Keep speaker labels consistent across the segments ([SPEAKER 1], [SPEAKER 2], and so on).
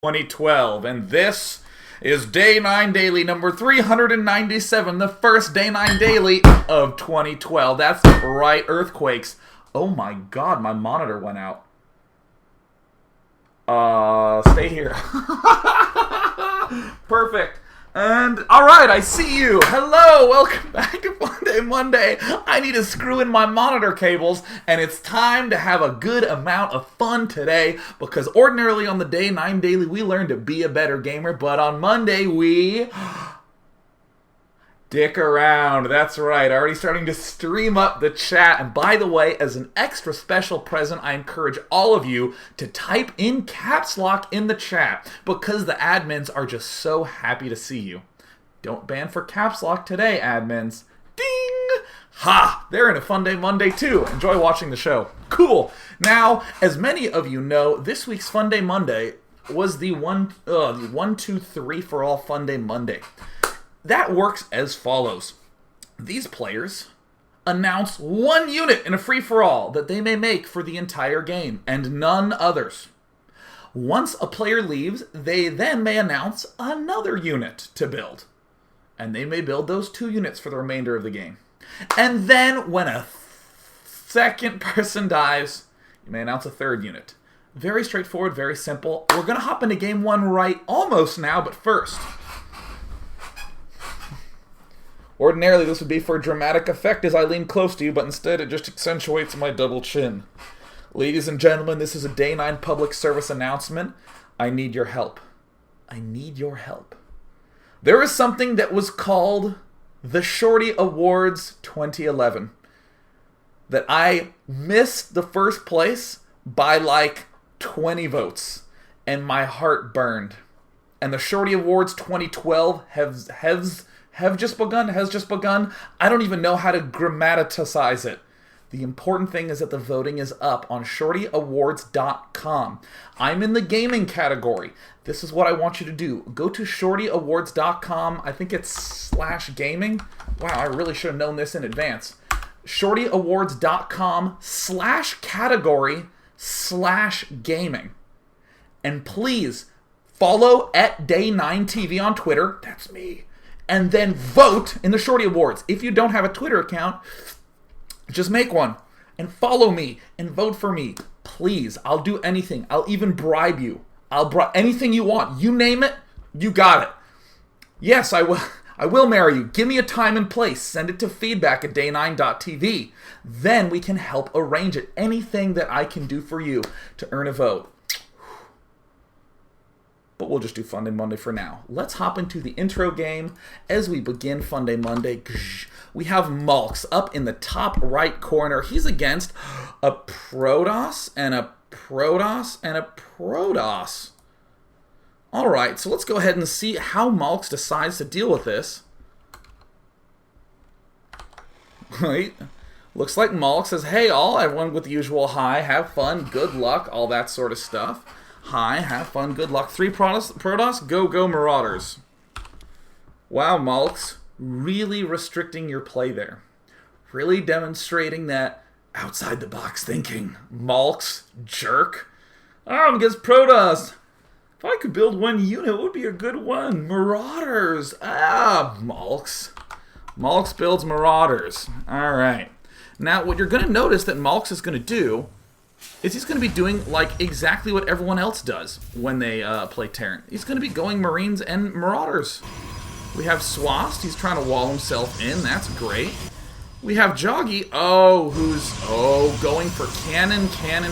[SPEAKER 1] 2012, and this is Day 9 Daily number 397, the first Day 9 Daily of 2012. That's right, earthquakes. Oh my god, my monitor went out. Stay here. Perfect. And, alright, I see you. Hello, welcome back to Funday Monday. I need to screw in my monitor cables, and it's time to have a good amount of fun today, because ordinarily on the Day 9 Daily, we learn to be a better gamer, but on Monday, we dick around. That's right, already starting to stream up the chat. And by the way, as an extra special present, I encourage all of you to type in caps lock in the chat, because the admins are just so happy to see you. Don't ban for caps lock today, admins. Ding! Ha! They're in a Funday Monday too. Enjoy watching the show. Cool. Now, as many of you know, this week's Funday Monday was the 1, 2, 3 for all Funday Monday. That works as follows. These players announce one unit in a free-for-all that they may make for the entire game, and none others. Once a player leaves, they then may announce another unit to build. And they may build those 2 units for the remainder of the game. And then, when a second person dies, you may announce a 3rd unit. Very straightforward, very simple. We're going to hop into Game 1 right almost now, but first, ordinarily, this would be for dramatic effect as I lean close to you, but instead it just accentuates my double chin. Ladies and gentlemen, this is a Day 9 public service announcement. I need your help. I need your help. There is something that was called the Shorty Awards 2011 that I missed the first place by like 20 votes, and my heart burned. And the Shorty Awards 2012 has just begun. I don't even know how to grammaticize it. The important thing is that the voting is up on shortyawards.com. I'm in the gaming category. This is what I want you to do. Go to shortyawards.com. I think it's /gaming. Wow, I really should have known this in advance. shortyawards.com/category/gaming. And please follow at Day9TV on Twitter. That's me. And then vote in the Shorty Awards. If you don't have a Twitter account, just make one. And follow me. And vote for me. Please. I'll do anything. I'll even bribe you. I'll bribe anything you want. You name it, you got it. Yes, I will. I will marry you. Give me a time and place. Send it to feedback at day9.tv. Then we can help arrange it. Anything that I can do for you to earn a vote. But we'll just do Funday Monday for now. Let's hop into the intro game as we begin Funday Monday. We have Malks up in the top right corner. He's against a Protoss and a Protoss and a Protoss. Alright, so let's go ahead and see how Malks decides to deal with this. Right. Looks like Malks says, hey all, everyone with the usual hi, have fun, good luck, all that sort of stuff. Hi, have fun, good luck. 3 Protoss, go Marauders. Wow, Malks, really restricting your play there. Really demonstrating that outside-the-box thinking. Malks, jerk. I'm against Protoss. If I could build one unit, it would be a good one. Marauders. Malks. Malks builds Marauders. Alright. Now, what you're going to notice that Malks is going to do is he's going to be doing like exactly what everyone else does when they play Terran. He's going to be going Marines and Marauders. We have Swast. He's trying to wall himself in. That's great. We have Joggy. Who's going for cannon,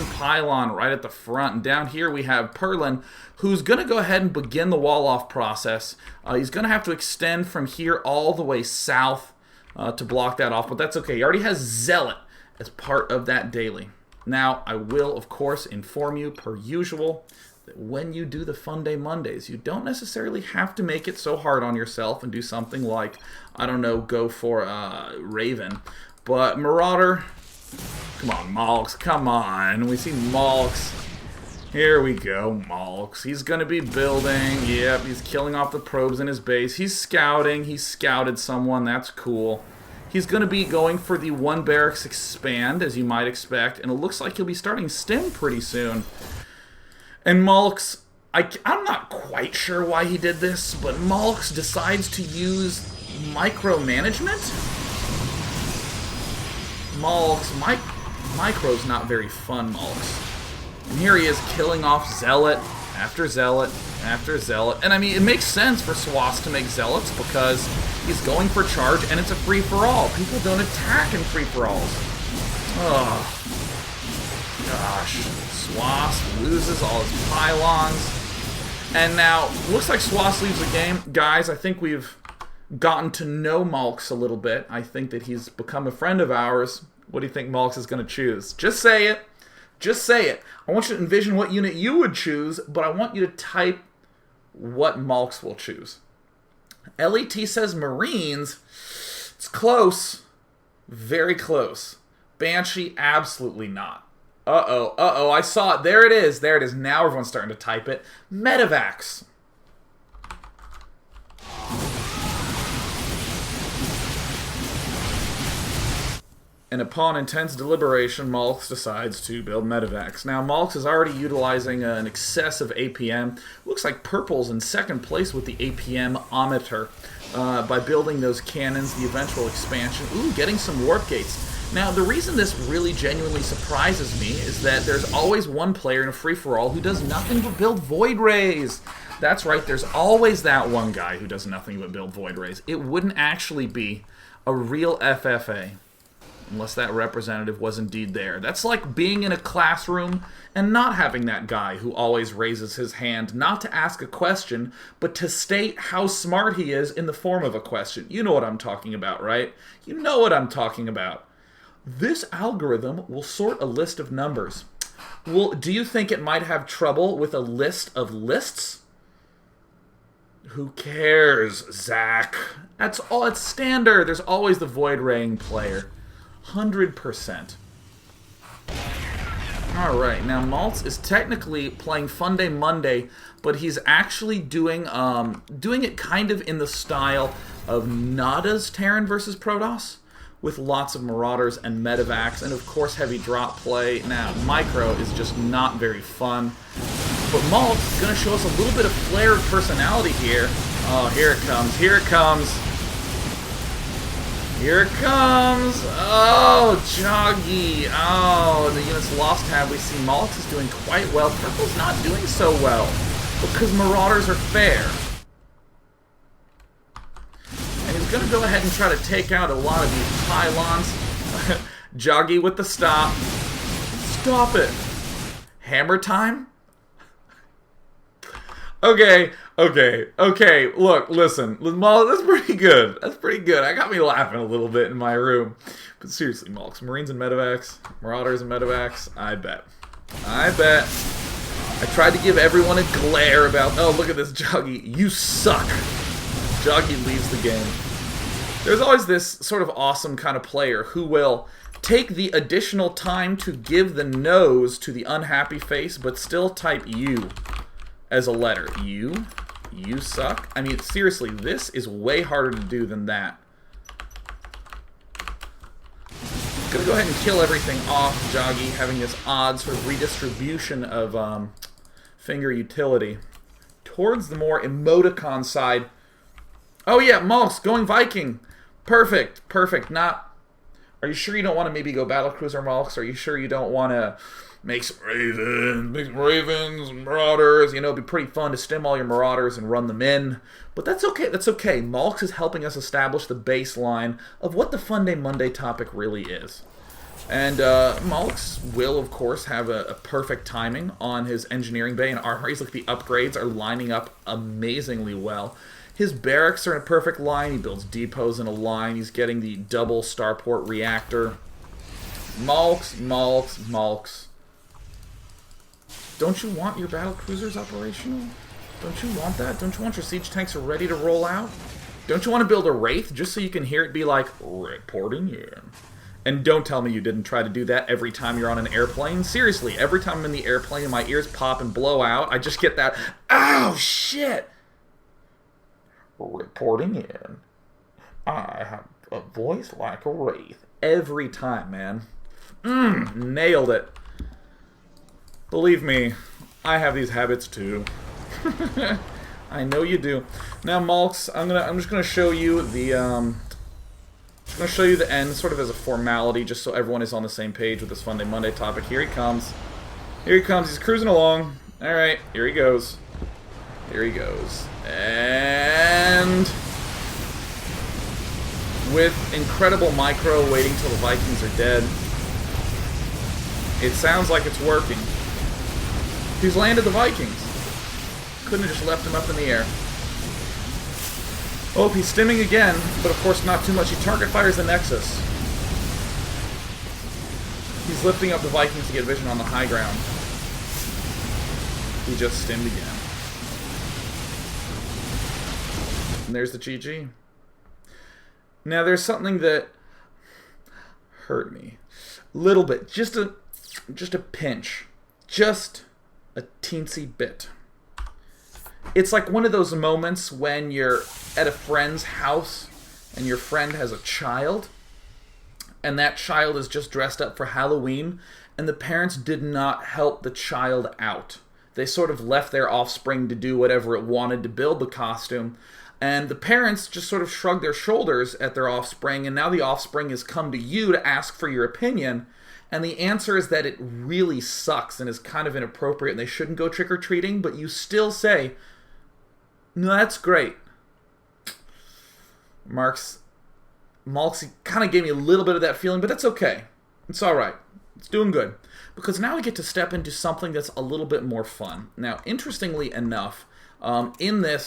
[SPEAKER 1] pylon right at the front. And down here we have Perlin, who's going to go ahead and begin the wall-off process. He's going to have to extend from here all the way south to block that off, but that's okay. He already has Zealot as part of that daily. Now, I will, of course, inform you, per usual, that when you do the Funday Mondays, you don't necessarily have to make it so hard on yourself and do something like, I don't know, go for Raven. But Marauder, come on, Malks, come on. We see Malks. Here we go, Malks. He's going to be building. Yep, he's killing off the probes in his base. He's scouting. He scouted someone. That's cool. He's going to be going for the 1 barracks expand, as you might expect, and it looks like he'll be starting stim pretty soon. And Malks I'm not quite sure why he did this, but Malks decides to use micromanagement? Malks, micro's not very fun, Malks. And here he is killing off Zealot after Zealot after Zealot. And I mean, it makes sense for Swass to make Zealots because he's going for charge and it's a free-for-all. People don't attack in free-for-alls. Oh, gosh. Swass loses all his pylons. And now, looks like Swass leaves the game. Guys, I think we've gotten to know Malks a little bit. I think that he's become a friend of ours. What do you think Malks is going to choose? Just say it. Just say it. I want you to envision what unit you would choose, but I want you to type what Malks will choose. LET says Marines. It's close. Very close. Banshee, absolutely not. Uh-oh, I saw it. There it is. There it is. Now everyone's starting to type it. Medivacs. And upon intense deliberation, Malks decides to build Medivacs. Now, Malks is already utilizing an excessive APM. Looks like Purple's in second place with the APM-ometer by building those cannons, the eventual expansion. Ooh, getting some warp gates. Now, the reason this really genuinely surprises me is that there's always one player in a free-for-all who does nothing but build Void Rays. That's right, there's always that one guy who does nothing but build Void Rays. It wouldn't actually be a real FFA unless that representative was indeed there. That's like being in a classroom and not having that guy who always raises his hand, not to ask a question, but to state how smart he is in the form of a question. You know what I'm talking about, right? You know what I'm talking about. This algorithm will sort a list of numbers. Well, do you think it might have trouble with a list of lists? Who cares, Zach? That's all. It's standard. There's always the Void Raying player. 100%. Alright, now Maltz is technically playing Funday Monday, but he's actually doing it kind of in the style of Nada's Terran versus Protoss, with lots of Marauders and Medivacs, and of course heavy drop play. Now, Micro is just not very fun, but Maltz is going to show us a little bit of flared personality here. Oh, here it comes, here it comes. Here it comes! Oh, Joggy! Oh, the unit's lost tab. We see Maltz is doing quite well. Purple's not doing so well because Marauders are fair. And he's going to go ahead and try to take out a lot of these pylons. Joggy with the stop. Stop it! Hammer time? Okay, look, listen, that's pretty good. That's pretty good. I got me laughing a little bit in my room. But seriously, Malks, Marines and Medivacs, Marauders and Medivacs, I bet. I tried to give everyone a glare about, oh, look at this Joggy, you suck. Joggy leaves the game. There's always this sort of awesome kind of player who will take the additional time to give the nose to the unhappy face, but still type you as a letter. You suck. I mean, seriously, this is way harder to do than that. Gonna go ahead and kill everything off, Joggy, having this odd sort of redistribution of finger utility towards the more emoticon side. Oh yeah, Malks going Viking. Perfect. Not. Are you sure you don't want to maybe go Battlecruiser Malks? Are you sure you don't want to make some Ravens and Marauders? You know, it'd be pretty fun to stem all your Marauders and run them in. But that's okay. Malks is helping us establish the baseline of what the Funday Monday topic really is. And Malks will, of course, have a perfect timing on his engineering bay and armories. Look, the upgrades are lining up amazingly well. His barracks are in a perfect line. He builds depots in a line. He's getting the double starport reactor. Malks. Don't you want your battle cruisers operational? Don't you want that? Don't you want your siege tanks ready to roll out? Don't you want to build a Wraith just so you can hear it be like, reporting in? And don't tell me you didn't try to do that every time you're on an airplane. Seriously, every time I'm in the airplane and my ears pop and blow out, I just get that, ow, shit! Reporting in. I have a voice like a Wraith. Every time, man. Nailed it. Believe me, I have these habits too. I know you do. Now, Malks, I'm just gonna show you the end, sort of as a formality, just so everyone is on the same page with this Funday Monday topic. Here he comes. Here he comes. He's cruising along. All right, here he goes. Here he goes. And with incredible micro waiting till the Vikings are dead, it sounds like it's working. He's landed the Vikings. Couldn't have just left him up in the air. Oh, he's stimming again, but of course not too much. He target fires the Nexus. He's lifting up the Vikings to get vision on the high ground. He just stimmed again. And there's the GG. Now there's something that hurt me. A little bit. Just a pinch. Just a teensy bit. It's like one of those moments when you're at a friend's house and your friend has a child, and that child is just dressed up for Halloween, and the parents did not help the child out. They sort of left their offspring to do whatever it wanted to build the costume, and the parents just sort of shrugged their shoulders at their offspring, and now the offspring has come to you to ask for your opinion, and the answer is that it really sucks and is kind of inappropriate and they shouldn't go trick-or-treating, but you still say, no, that's great. Malks kind of gave me a little bit of that feeling, but that's okay. It's alright. It's doing good. Because now we get to step into something that's a little bit more fun. Now, interestingly enough, in the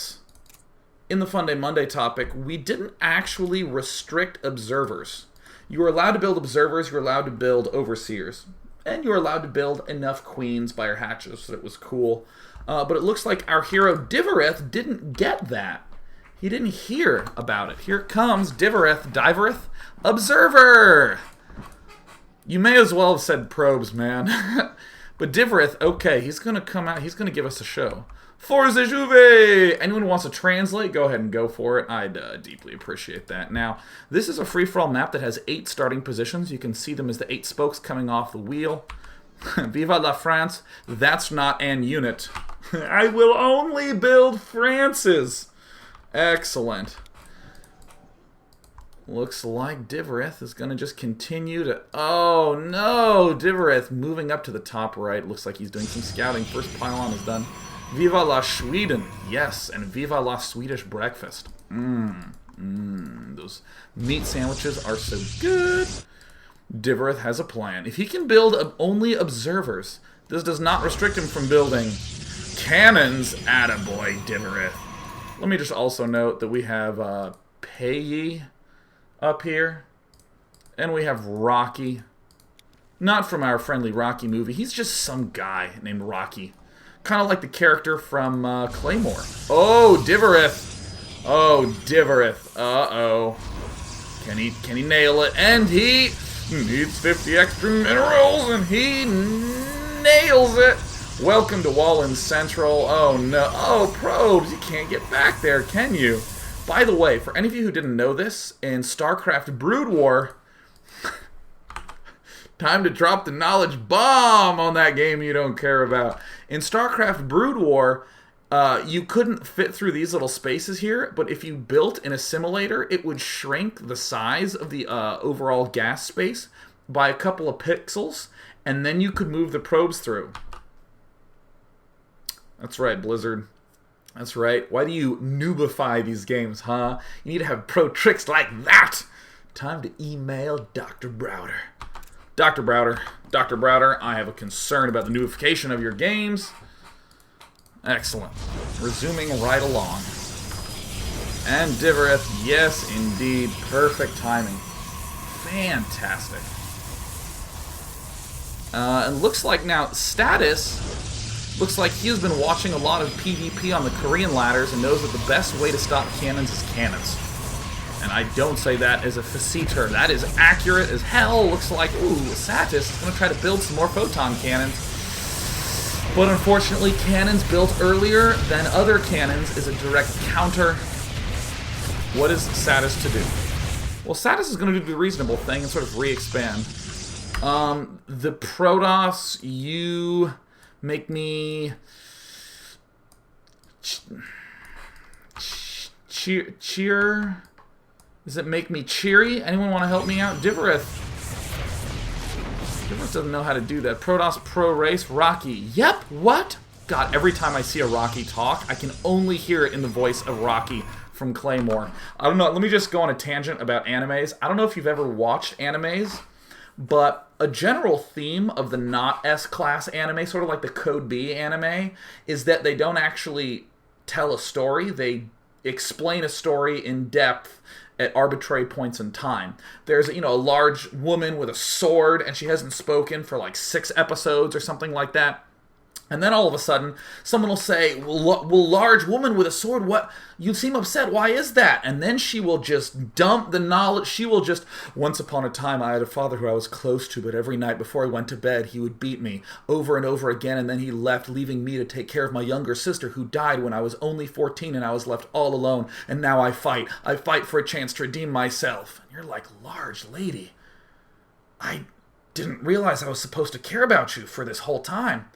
[SPEAKER 1] Funday Monday topic, we didn't actually restrict observers. You were allowed to build observers, you were allowed to build overseers, and you were allowed to build enough queens by your hatches, so it was cool. But it looks like our hero Divereth didn't get that. He didn't hear about it. Here comes Divereth, Observer! You may as well have said probes, man. But Divereth, okay, he's going to come out, he's going to give us a show. Forza Juve! Anyone who wants to translate, go ahead and go for it. I'd deeply appreciate that. Now, this is a free-for-all map that has 8 starting positions. You can see them as the 8 spokes coming off the wheel. Viva la France. That's not an unit. I will only build France's. Excellent. Looks like Divereth is going to just continue to... Oh, no! Divereth moving up to the top right. Looks like he's doing some scouting. First pylon is done. Viva la Sweden. Yes, and Viva la Swedish breakfast. Those meat sandwiches are so good. Divereth has a plan. If he can build only observers, this does not restrict him from building cannons. Attaboy, Divereth. Let me just also note that we have Payi up here, and we have Rocky. Not from our friendly Rocky movie. He's just some guy named Rocky. Kind of like the character from Claymore. Oh, Divereth. Oh, Divereth. Uh-oh. Can he nail it? And he needs 50 extra minerals, and he nails it. Welcome to Wallen Central. Oh, no. Oh, probes. You can't get back there, can you? By the way, for any of you who didn't know this, in StarCraft Brood War, time to drop the knowledge bomb on that game you don't care about. In StarCraft Brood War, you couldn't fit through these little spaces here, but if you built an assimilator, it would shrink the size of the overall gas space by a couple of pixels, and then you could move the probes through. That's right, Blizzard. That's right. Why do you noobify these games, huh? You need to have pro tricks like that. Time to email Dr. Browder. Dr. Browder, I have a concern about the noobification of your games. Excellent. Resuming right along. And Divereth, yes, indeed. Perfect timing. Fantastic. And looks like now, Status... Looks like he has been watching a lot of PvP on the Korean ladders and knows that the best way to stop cannons is cannons. And I don't say that as a facetious. That is accurate as hell. Looks like, ooh, Satis is going to try to build some more photon cannons. But unfortunately, cannons built earlier than other cannons is a direct counter. What is Satis to do? Well, Satis is going to do the reasonable thing and sort of re-expand. The Protoss, you... make me... cheer. Does it make me cheery? Anyone want to help me out? Divorith doesn't know how to do that. Protoss Pro Race. Rocky. Yep. What? God, every time I see a Rocky talk, I can only hear it in the voice of Rocky from Claymore. I don't know. Let me just go on a tangent about animes. I don't know if you've ever watched animes, but a general theme of the not S-class anime, sort of like the Code B anime, is that they don't actually tell a story. They explain a story in depth at arbitrary points in time. There's, a large woman with a sword, and she hasn't spoken for like 6 episodes or something like that. And then all of a sudden, someone will say, well, large woman with a sword, what? You seem upset. Why is that? And then she will just dump the knowledge. She will just, once upon a time, I had a father who I was close to, but every night before I went to bed, he would beat me over and over again, and then he left, leaving me to take care of my younger sister who died when I was only 14, and I was left all alone. And now I fight. I fight for a chance to redeem myself. And you're like, large lady, I didn't realize I was supposed to care about you for this whole time.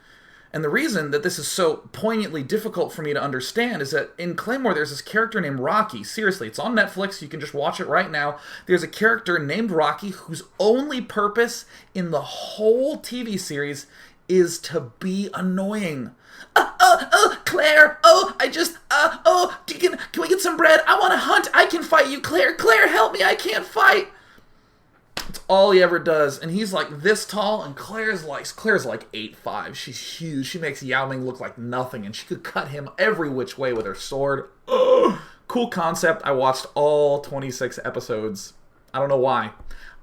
[SPEAKER 1] And the reason that this is so poignantly difficult for me to understand is that in Claymore there's this character named Rocky. Seriously, it's on Netflix. You can just watch it right now. There's a character named Rocky whose only purpose in the whole TV series is to be annoying. Claire, can we get some bread? I want to hunt. I can fight you, Claire. Claire, help me. I can't fight. It's all he ever does, and he's like this tall, and Claire's like 8'5". She's huge. She makes Yao Ming look like nothing, and she could cut him every which way with her sword. Ugh. Cool concept. I watched all 26 episodes. I don't know why,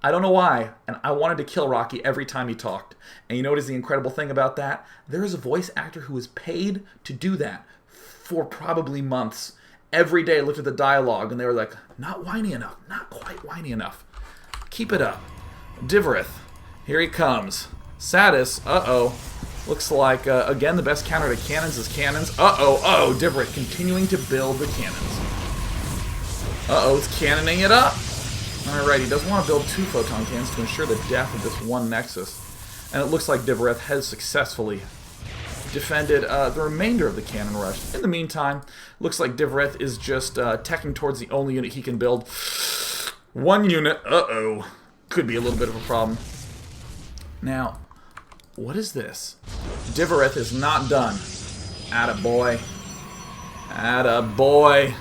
[SPEAKER 1] and I wanted to kill Rocky every time he talked. And you know what is the incredible thing about that? There is a voice actor who was paid to do that for probably months. Every day I looked at the dialogue, and they were like, not whiny enough, not quite whiny enough. Keep it up. Divorith. Here he comes. Satis. Uh-oh. Looks like, again, the best counter to cannons is cannons. Uh-oh. Divorith continuing to build the cannons. Uh-oh. It's cannoning it up. Alright, he does want to build 2 photon cannons to ensure the death of this one nexus. And it looks like Divorith has successfully defended the remainder of the cannon rush. In the meantime, looks like Divorith is just teching towards the only unit he can build. 1 unit. Uh-oh. Could be a little bit of a problem. Now, what is this? Divorith is not done. Attaboy. Attaboy.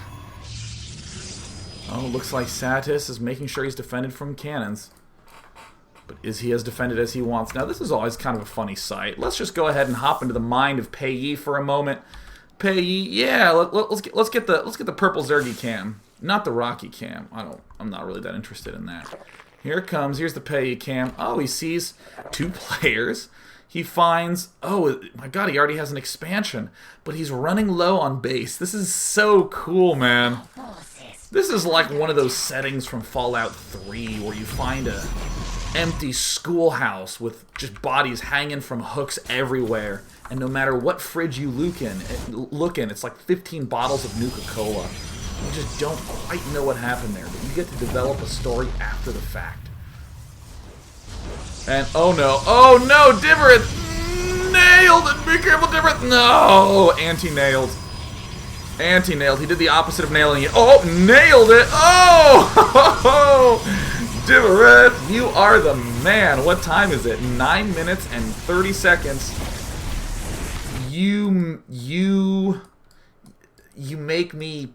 [SPEAKER 1] Oh, looks like Satis is making sure he's defended from cannons. But is he as defended as he wants? Now, this is always kind of a funny sight. Let's just go ahead and hop into the mind of Pei Yi for a moment. Pei Yi, yeah, let's get the purple Zergy cam. Not the Rocky cam. I'm not really that interested in that. Here it comes. Here's the Pei Yi cam. Oh, he sees 2 players. He finds, oh my god, he already has an expansion. But he's running low on base. This is so cool, man. This is like one of those settings from Fallout 3 where you find a empty schoolhouse with just bodies hanging from hooks everywhere. And no matter what fridge you look in, it's like 15 bottles of Nuka-Cola. You just don't quite know what happened there, but you get to develop a story after the fact. And oh no, Divorith nailed it! Be careful, Divorith! No! Anti-nailed. Anti-nailed. He did the opposite of nailing it. Oh, nailed it! Oh! Divorith, you are the man. What time is it? 9 minutes and 30 seconds. You make me...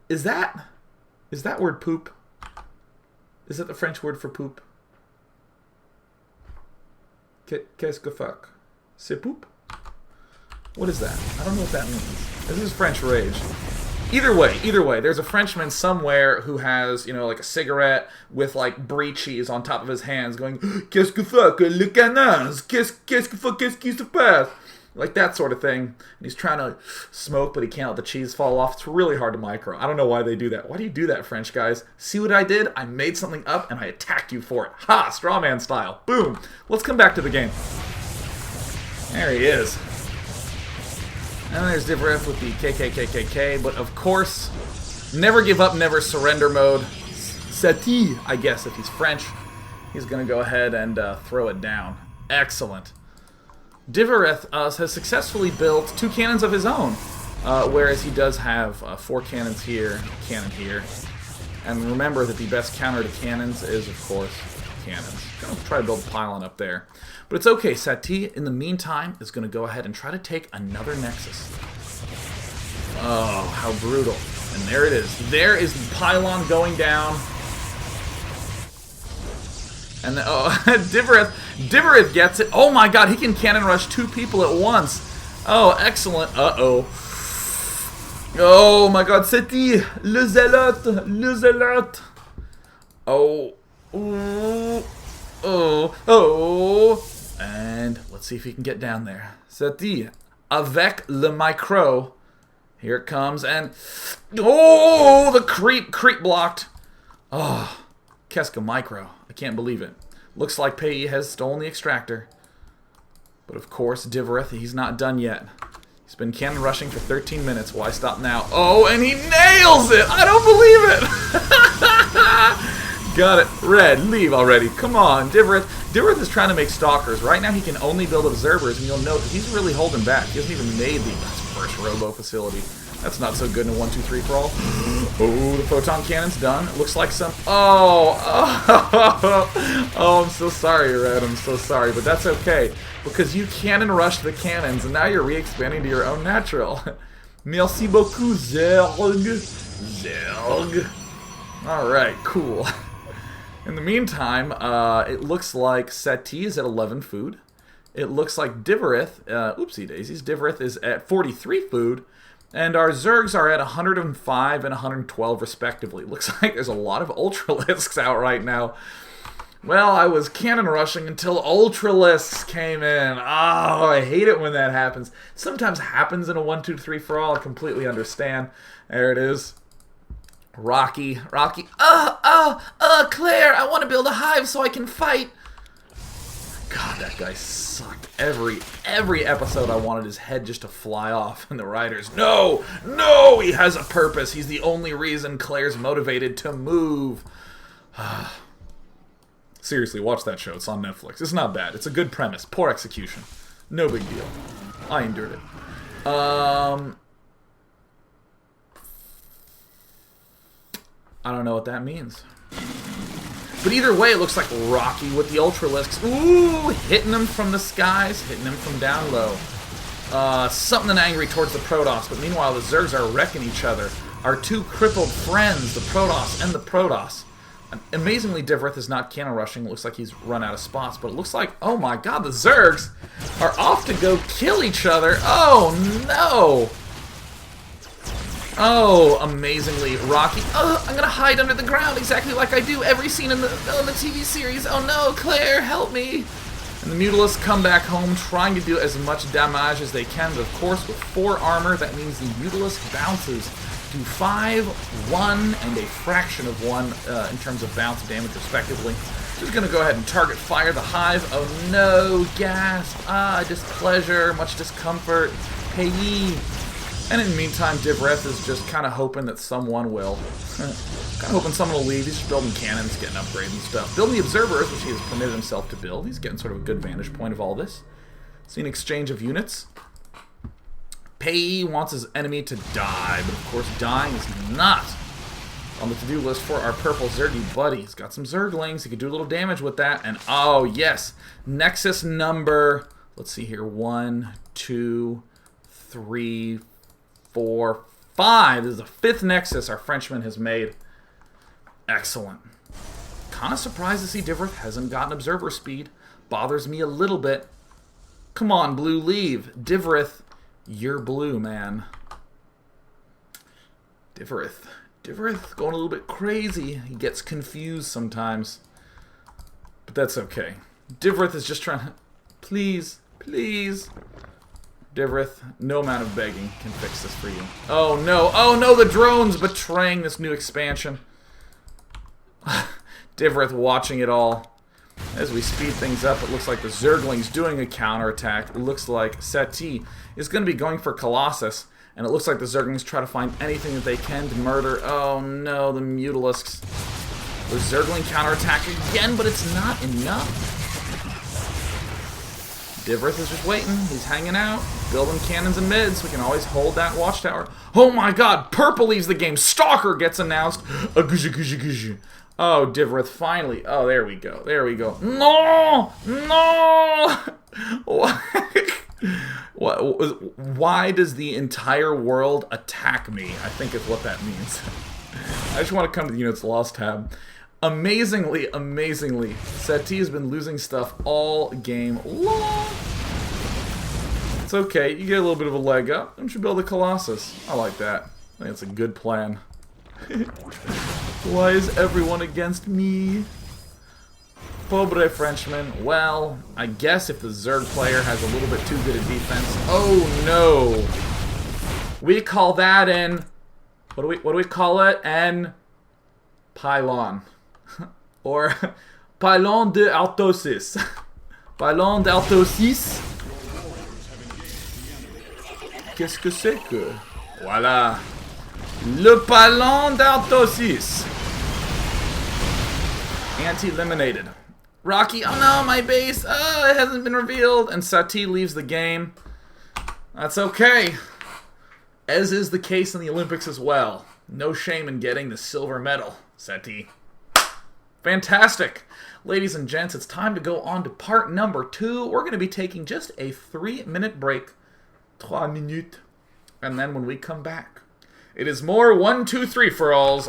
[SPEAKER 1] Is that word poop? Is that the French word for poop? Qu'est-ce que fuck? C'est poop? What is that? I don't know what that means. This is French rage. Either way, there's a Frenchman somewhere who has, like a cigarette with like brie cheese on top of his hands going, Qu'est-ce que fuck, le canard? Qu'est-ce que fuck, qu'est-ce qui se passe? Like that sort of thing. And he's trying to smoke, but he can't let the cheese fall off. It's really hard to micro. I don't know why they do that. Why do you do that, French guys? See what I did? I made something up, and I attacked you for it. Ha! Strawman style. Boom! Let's come back to the game. There he is. And there's Divorith with the KKKKK, but of course, never give up, never surrender mode. Sati, I guess, if he's French. He's going to go ahead and throw it down. Excellent. Divorith has successfully built 2 cannons of his own. Whereas he does have 4 cannons here, cannon here. And remember that the best counter to cannons is, of course, cannons. Gonna try to build a pylon up there. But it's okay, Sati, in the meantime, is going to go ahead and try to take another Nexus. Oh, how brutal. And there it is. There is the pylon going down. And the, oh, Divarith gets it. Oh my god, he can cannon rush 2 people at once. Oh, excellent. Uh-oh. Oh my god, Seti, le zealote, le zealote. Oh. Ooh. Oh. Oh. And let's see if he can get down there. Seti, avec le micro. Here it comes, and oh, the creep blocked. Oh, Keska micro. I can't believe it. Looks like Pei has stolen the extractor. But of course, Divarith, he's not done yet. He's been cannon rushing for 13 minutes. Why stop now? Oh, and he nails it! I don't believe it! Got it. Red, leave already. Come on, Divarith. Divarith is trying to make stalkers. Right now he can only build observers, and you'll note that he's really holding back. He hasn't even made the first robo facility. That's not so good in a 1-2-3 for all. Oh, the photon cannon's done. It looks like some... Oh, I'm so sorry, Red. I'm so sorry, but that's okay. Because you cannon rushed the cannons, and now you're re-expanding to your own natural. Merci beaucoup, Zerg. Zerg. Alright, cool. In the meantime, it looks like Seti is at 11 food. It looks like Divarith, oopsie daisies, Divarith is at 43 food. And our Zergs are at 105 and 112 respectively. Looks like there's a lot of Ultralisks out right now. Well, I was cannon rushing until Ultralisks came in. Oh, I hate it when that happens. Sometimes happens in a 1-2-3 for all. I completely understand. There it is. Rocky. Claire, I want to build a hive so I can fight. God, that guy sucked. Every episode I wanted his head just to fly off, and the writers, no, he has a purpose. He's the only reason Claire's motivated to move. Seriously, watch that show. It's on Netflix. It's not bad. It's a good premise. Poor execution. No big deal. I endured it. I don't know what that means. But either way, it looks like Rocky with the Ultralisks. Ooh, hitting them from the skies, hitting them from down low. Something angry towards the Protoss, but meanwhile the Zergs are wrecking each other. Our 2 crippled friends, the Protoss and the Protoss. Amazingly, Divarith is not cannon rushing. It looks like he's run out of spots, but it looks like, oh my god, the Zergs are off to go kill each other. Oh no! Oh, amazingly, Rocky. Oh, I'm gonna hide under the ground exactly like I do every scene in the TV series. Oh no, Claire, help me. And the Mutalisks come back home trying to do as much damage as they can, but of course with 4 armor, that means the Mutalisk bounces to 5, 1, and a fraction of 1 in terms of bounce damage respectively. Just gonna go ahead and target fire the hive. Oh no, gasp, displeasure, much discomfort, payee. And in the meantime, Divarith is just kind of hoping that someone will. Kind of hoping someone will leave. He's just building cannons, getting upgrades and stuff. Building the observers, which he has permitted himself to build. He's getting sort of a good vantage point of all this. See an exchange of units. Pei wants his enemy to die, but of course dying is not on the to-do list for our purple Zergy buddy. He's got some Zerglings. He could do a little damage with that. And oh, yes. Nexus number, let's see here, 1, 2, 3, 4, 5. This is the 5th Nexus our Frenchman has made. Excellent. Kind of surprised to see Divarith hasn't gotten observer speed. Bothers me a little bit. Come on, blue, leave. Divarith, you're blue, man. Divarith going a little bit crazy. He gets confused sometimes. But that's okay. Divarith is just trying to... Please. Divarith, no amount of begging can fix this for you. Oh no, the drone's betraying this new expansion. Divarith watching it all. As we speed things up, it looks like the Zergling's doing a counterattack. It looks like Seti is going to be going for Colossus. And it looks like the Zerglings try to find anything that they can to murder. Oh no, the Mutalisks. The Zergling counterattack again, but it's not enough. Divrith is just waiting. He's hanging out, building cannons and mids. We can always hold that watchtower. Oh my god, purple leaves the game. Stalker gets announced. Oh, Divrith, finally. Oh, there we go. There we go. No! No! Why does the entire world attack me? I think is what that means. I just want to come to the units lost tab. Amazingly, Seti has been losing stuff all game long. It's okay, you get a little bit of a leg up. Don't you build a Colossus? I like that. I think it's a good plan. Why is everyone against me? Pobre Frenchman. Well, I guess if the Zerg player has a little bit too good a defense. Oh no! We call that an... What do we call it? An pylon. Or pylon de autosis. Pylon d'autosis. Qu'est-ce que c'est que? Voilà. Le pylon d'autosis. Anti-eliminated. Rocky, oh no, my base. Oh, it hasn't been revealed. And Sati leaves the game. That's okay. As is the case in the Olympics as well. No shame in getting the silver medal, Sati. Fantastic. Ladies and gents, it's time to go on to part number 2. We're going to be taking just a 3-minute break. 3 minutes. And then when we come back, it is more 1, 2, 3 for alls.